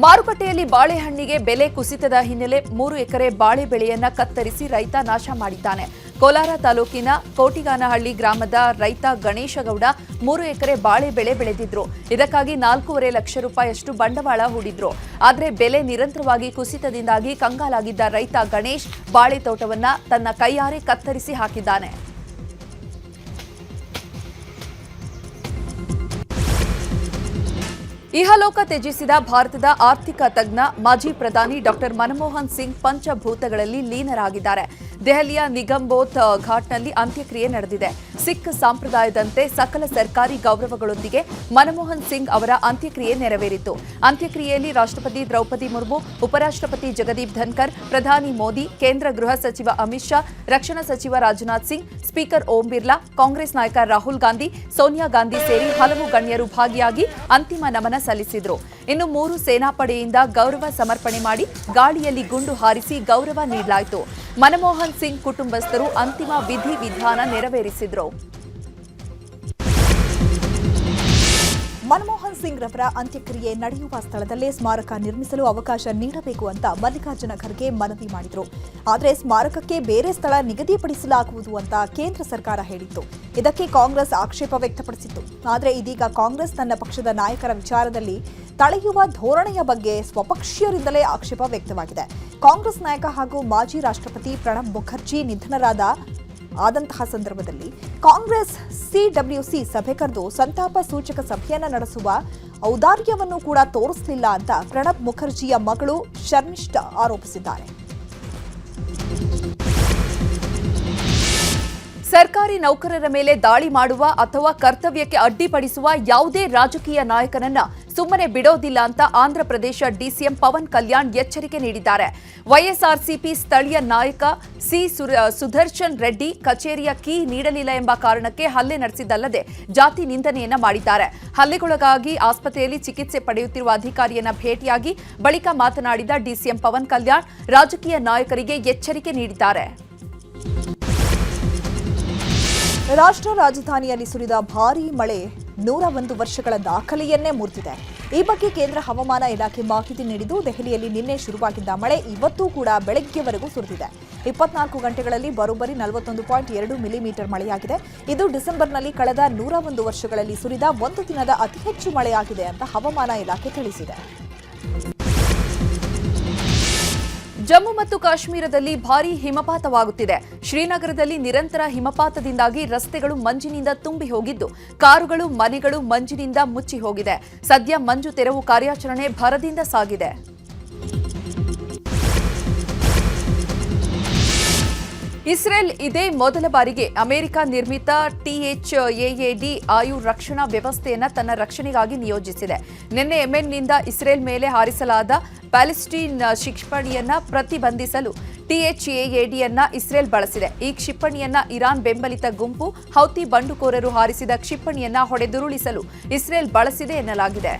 ಮಾರುಕಟ್ಟೆಯಲ್ಲಿ ಬಾಳೆಹಣ್ಣಿಗೆ ಬೆಲೆ ಕುಸಿತದ ಹಿನ್ನೆಲೆ 3 ಎಕರೆ ಬಾಳೆ ಬೆಳೆಯನ್ನ ಕತ್ತರಿಸಿ ರೈತ ನಾಶ ಮಾಡಿದ್ದಾನೆ. ಕೋಲಾರ ತಾಲೂಕಿನ ಕೋಟಿಗಾನಹಳ್ಳಿ ಗ್ರಾಮದ ರೈತ ಗಣೇಶಗೌಡ 3 ಎಕರೆ ಬಾಳೆ ಬೆಳೆ ಬೆಳೆದಿದ್ರು. ಇದಕ್ಕಾಗಿ 4.5 ಲಕ್ಷ ರೂಪಾಯಿಯಷ್ಟು ಬಂಡವಾಳ ಹೂಡಿದ್ರು. ಆದರೆ ಬೆಲೆ ನಿರಂತರವಾಗಿ ಕುಸಿತದಿಂದಾಗಿ ಕಂಗಾಲಾಗಿದ್ದ ರೈತ ಗಣೇಶ್ ಬಾಳೆ ತೋಟವನ್ನ ತನ್ನ ಕೈಯಾರೆ ಕತ್ತರಿಸಿ ಹಾಕಿದ್ದಾನೆ. ಇಹಲೋಕ ತ್ಯಜಿಸಿದ ಭಾರತದ ಆರ್ಥಿಕ ತಜ್ಞ ಮಾಜಿ ಪ್ರಧಾನಿ ಡಾಕ್ಟರ್ ಮನಮೋಹನ್ ಸಿಂಗ್ ಪಂಚಭೂತಗಳಲ್ಲಿ ಲೀನರಾಗಿದ್ದಾರೆ. ದೆಹಲಿಯ ನಿಗಮ್ಬೋಧ್ ಘಾಟ್ನಲ್ಲಿ ಅಂತ್ಯಕ್ರಿಯೆ ನಡೆದಿದೆ. ಸಿಖ್ ಸಂಪ್ರದಾಯದಂತೆ ಸಕಲ ಸರ್ಕಾರಿ ಗೌರವಗಳೊಂದಿಗೆ ಮನಮೋಹನ್ ಸಿಂಗ್ ಅವರ ಅಂತ್ಯಕ್ರಿಯೆ ನೆರವೇರಿತು. ಅಂತ್ಯಕ್ರಿಯೆಯಲ್ಲಿ ರಾಷ್ಟ್ರಪತಿ ದ್ರೌಪದಿ ಮುರ್ಮು, ಉಪರಾಷ್ಟ್ರಪತಿ ಜಗದೀಪ್ ಧನ್ಕರ್, ಪ್ರಧಾನಿ ಮೋದಿ, ಕೇಂದ್ರ ಗೃಹ ಸಚಿವ ಅಮಿತ್ ಶಾ, ರಕ್ಷಣಾ ಸಚಿವ ರಾಜನಾಥ್ ಸಿಂಗ್, ಸ್ಪೀಕರ್ ಓಂ ಬಿರ್ಲಾ, ಕಾಂಗ್ರೆಸ್ ನಾಯಕ ರಾಹುಲ್ ಗಾಂಧಿ, ಸೋನಿಯಾ ಗಾಂಧಿ ಸೇರಿ ಹಲವು ಗಣ್ಯರು ಭಾಗಿಯಾಗಿ ಅಂತಿಮ ನಮನ ಸಲ್ಲಿಸಿದರು. ಇನ್ನು 3 ಸೇನಾಪಡೆಯಿಂದ ಗೌರವ ಸಮರ್ಪಣೆ ಮಾಡಿ ಗಾಳಿಯಲ್ಲಿ ಗುಂಡು ಹಾರಿಸಿ ಗೌರವ ನೀಡಲಾಯಿತು. ಮನಮೋಹನ್ ಸಿಂಗ್ ಕುಟುಂಬಸ್ಥರು ಅಂತಿಮ ವಿಧಿವಿಧಾನ ನೆರವೇರಿಸಿದರು. ಮನಮೋಹನ್ ಸಿಂಗ್ ರವರ ಅಂತ್ಯಕ್ರಿಯೆ ನಡೆಯುವ ಸ್ಥಳದಲ್ಲೇ ಸ್ಮಾರಕ ನಿರ್ಮಿಸಲು ಅವಕಾಶ ನೀಡಬೇಕು ಅಂತ ಮಲ್ಲಿಕಾರ್ಜುನ ಖರ್ಗೆ ಮನವಿ ಮಾಡಿದರು. ಆದರೆ ಸ್ಮಾರಕಕ್ಕೆ ಬೇರೆ ಸ್ಥಳ ನಿಗದಿಪಡಿಸಲಾಗುವುದು ಅಂತ ಕೇಂದ್ರ ಸರ್ಕಾರ ಹೇಳಿತ್ತು. ಇದಕ್ಕೆ ಕಾಂಗ್ರೆಸ್ ಆಕ್ಷೇಪ ವ್ಯಕ್ತಪಡಿಸಿತ್ತು. ಆದರೆ ಇದೀಗ ಕಾಂಗ್ರೆಸ್ ತನ್ನ ಪಕ್ಷದ ನಾಯಕರ ವಿಚಾರದಲ್ಲಿ ತಳೆಯುವ ಧೋರಣೆಯ ಬಗ್ಗೆ ಸ್ವಪಕ್ಷೀಯರಿಂದಲೇ ಆಕ್ಷೇಪ ವ್ಯಕ್ತವಾಗಿದೆ. ಕಾಂಗ್ರೆಸ್ ನಾಯಕ ಹಾಗೂ ಮಾಜಿ ರಾಷ್ಟ್ರಪತಿ ಪ್ರಣಬ್ ಮುಖರ್ಜಿ ಆದಂತಹ ಸಂದರ್ಭದಲ್ಲಿ ಕಾಂಗ್ರೆಸ್ ಸಿಡಬ್ಲ್ಯೂಸಿ ಸಭೆ ಕರೆದು ಸಂತಾಪ ಸೂಚಕ ಸಭೆಯನ್ನು ನಡೆಸುವ ಔದಾರ್ಯವನ್ನು ಕೂಡ ತೋರಿಸಲಿಲ್ಲ ಅಂತ ಪ್ರಣಬ್ ಮುಖರ್ಜಿಯ ಮಗಳು ಶರ್ಮಿಷ್ಠಾ ಆರೋಪಿಸಿದ್ದಾರೆ. ಸರ್ಕಾರಿ ನೌಕರರ ಮೇಲೆ ದಾಳಿ ಮಾಡುವ ಅಥವಾ ಕರ್ತವ್ಯಕ್ಕೆ ಅಡ್ಡಿಪಡಿಸುವ ಯಾವುದೇ ರಾಜಕೀಯ ನಾಯಕನನ್ನ ಸುಮ್ಮನೆ ಬಿಡೋದಿಲ್ಲ ಅಂತ ಆಂಧ್ರಪ್ರದೇಶ ಡಿಸಿಎಂ ಪವನ್ ಕಲ್ಯಾಣ್ ಎಚ್ಚರಿಕೆ ನೀಡಿದ್ದಾರೆ. ವೈಎಸ್ಆರ್ಸಿಪಿ ಸ್ಥಳೀಯ ನಾಯಕ ಸುದರ್ಶನ್ ರೆಡ್ಡಿ ಕಚೇರಿಯ ಕೀ ನೀಡಲಿಲ್ಲ ಎಂಬ ಕಾರಣಕ್ಕೆ ಹಲ್ಲೆ ನಡೆಸಿದ್ದಲ್ಲದೆ ಜಾತಿ ನಿಂದನೆಯನ್ನ ಮಾಡಿದ್ದಾರೆ. ಹಲ್ಲೆಗೊಳಗಾಗಿ ಆಸ್ಪತ್ರೆಯಲ್ಲಿ ಚಿಕಿತ್ಸೆ ಪಡೆಯುತ್ತಿರುವ ಅಧಿಕಾರಿಯನ್ನ ಭೇಟಿಯಾಗಿ ಬಳಿಕ ಮಾತನಾಡಿದ ಡಿಸಿಎಂ ಪವನ್ ಕಲ್ಯಾಣ್ ರಾಜಕೀಯ ನಾಯಕರಿಗೆ ಎಚ್ಚರಿಕೆ ನೀಡಿದ್ದಾರೆ. ರಾಷ್ಟ್ರ ರಾಜಧಾನಿಯಲ್ಲಿ ಸುರಿದ ಭಾರೀ ಮಳೆ 101 ವರ್ಷಗಳ ದಾಖಲೆಯನ್ನೇ ಮುರಿದಿದೆ. ಈ ಬಗ್ಗೆ ಕೇಂದ್ರ ಹವಾಮಾನ ಇಲಾಖೆ ಮಾಹಿತಿ ನೀಡಿದ್ದು, ದೆಹಲಿಯಲ್ಲಿ ನಿನ್ನೆ ಶುರುವಾಗಿದ್ದ ಮಳೆ ಇವತ್ತೂ ಕೂಡ ಬೆಳಗ್ಗೆವರೆಗೂ ಸುರಿದಿದೆ. 24 ಗಂಟೆಗಳಲ್ಲಿ ಬರೋಬ್ಬರಿ 41.2 ಮಿಲಿಮೀಟರ್ ಮಳೆಯಾಗಿದೆ. ಇದು ಡಿಸೆಂಬರ್ನಲ್ಲಿ ಕಳೆದ 101 ವರ್ಷಗಳಲ್ಲಿ ಸುರಿದ ಒಂದು ದಿನದ ಅತಿ ಹೆಚ್ಚು ಮಳೆಯಾಗಿದೆ ಅಂತ ಹವಾಮಾನ ಇಲಾಖೆ ತಿಳಿಸಿದೆ. ಜಮ್ಮು ಮತ್ತು ಕಾಶ್ಮೀರದಲ್ಲಿ ಭಾರೀ ಹಿಮಪಾತವಾಗುತ್ತಿದೆ. ಶ್ರೀನಗರದಲ್ಲಿ ನಿರಂತರ ಹಿಮಪಾತದಿಂದಾಗಿ ರಸ್ತೆಗಳು ಮಂಜಿನಿಂದ ತುಂಬಿ ಹೋಗಿದ್ದು, ಕಾರುಗಳು, ಮನೆಗಳು ಮಂಜಿನಿಂದ ಮುಚ್ಚಿ ಹೋಗಿದೆ. ಸದ್ಯ ಮಂಜು ತೆರವು ಕಾರ್ಯಾಚರಣೆ ಭರದಿಂದ ಸಾಗಿದೆ. ಇಸ್ರೇಲ್ ಇದೇ ಮೊದಲ ಬಾರಿಗೆ ಅಮೆರಿಕ ನಿರ್ಮಿತ THAAD ಆಯು ರಕ್ಷಣಾ ವ್ಯವಸ್ಥೆಯನ್ನು ತನ್ನ ರಕ್ಷಣೆಗಾಗಿ ನಿಯೋಜಿಸಿದೆ. ನಿನ್ನೆ ಯೆಮೆನ್ನಿಂದ ಇಸ್ರೇಲ್ ಮೇಲೆ ಹಾರಿಸಲಾದ ಪ್ಯಾಲೆಸ್ಟೈನ್ ಕ್ಷಿಪಣಿಯನ್ನ ಪ್ರತಿಬಂಧಿಸಲು THAAD ಅನ್ನ ಇಸ್ರೇಲ್ ಬಳಸಿದೆ. ಈ ಕ್ಷಿಪಣಿಯನ್ನ ಇರಾನ್ ಬೆಂಬಲಿತ ಗುಂಪು ಹೌತಿ ಬಂಡುಕೋರರು ಹಾರಿಸಿದ ಕ್ಷಿಪಣಿಯನ್ನ ಹೊಡೆದುರುಳಿಸಲು ಇಸ್ರೇಲ್ ಬಳಸಿದೆ ಎನ್ನಲಾಗಿದೆ.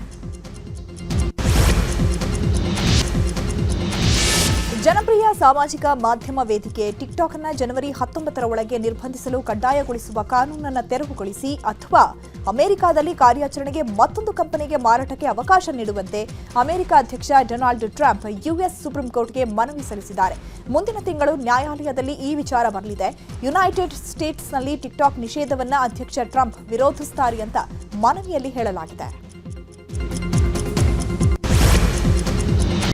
ಜನಪ್ರಿಯ ಸಾಮಾಜಿಕ ಮಾಧ್ಯಮ ವೇದಿಕೆ ಟಿಕ್ಟಾಕ್ ಅನ್ನು ಜನವರಿ 19ರ ಒಳಗೆ ನಿರ್ಬಂಧಿಸಲು ಕಡ್ಡಾಯಗೊಳಿಸುವ ಕಾನೂನನ್ನು ತೆರವುಗೊಳಿಸಿ ಅಥವಾ ಅಮೆರಿಕದಲ್ಲಿ ಕಾರ್ಯಾಚರಣೆಗೆ ಮತ್ತೊಂದು ಕಂಪನಿಗೆ ಮಾರಾಟಕ್ಕೆ ಅವಕಾಶ ನೀಡುವಂತೆ ಅಮೆರಿಕ ಅಧ್ಯಕ್ಷ ಡೊನಾಲ್ಡ್ ಟ್ರಂಪ್ ಯುಎಸ್ ಸುಪ್ರೀಂ ಕೋರ್ಟ್ಗೆ ಮನವಿ ಸಲ್ಲಿಸಿದ್ದಾರೆ. ಮುಂದಿನ ತಿಂಗಳು ನ್ಯಾಯಾಲಯದಲ್ಲಿ ಈ ವಿಚಾರ ಬರಲಿದೆ. ಯುನೈಟೆಡ್ ಸ್ಟೇಟ್ಸ್ನಲ್ಲಿ ಟಿಕ್ಟಾಕ್ ನಿಷೇಧವನ್ನು ಅಧ್ಯಕ್ಷ ಟ್ರಂಪ್ ವಿರೋಧಿಸುತ್ತಾರೆ ಅಂತ ಮನವಿಯಲ್ಲಿ ಹೇಳಲಾಗಿದೆ.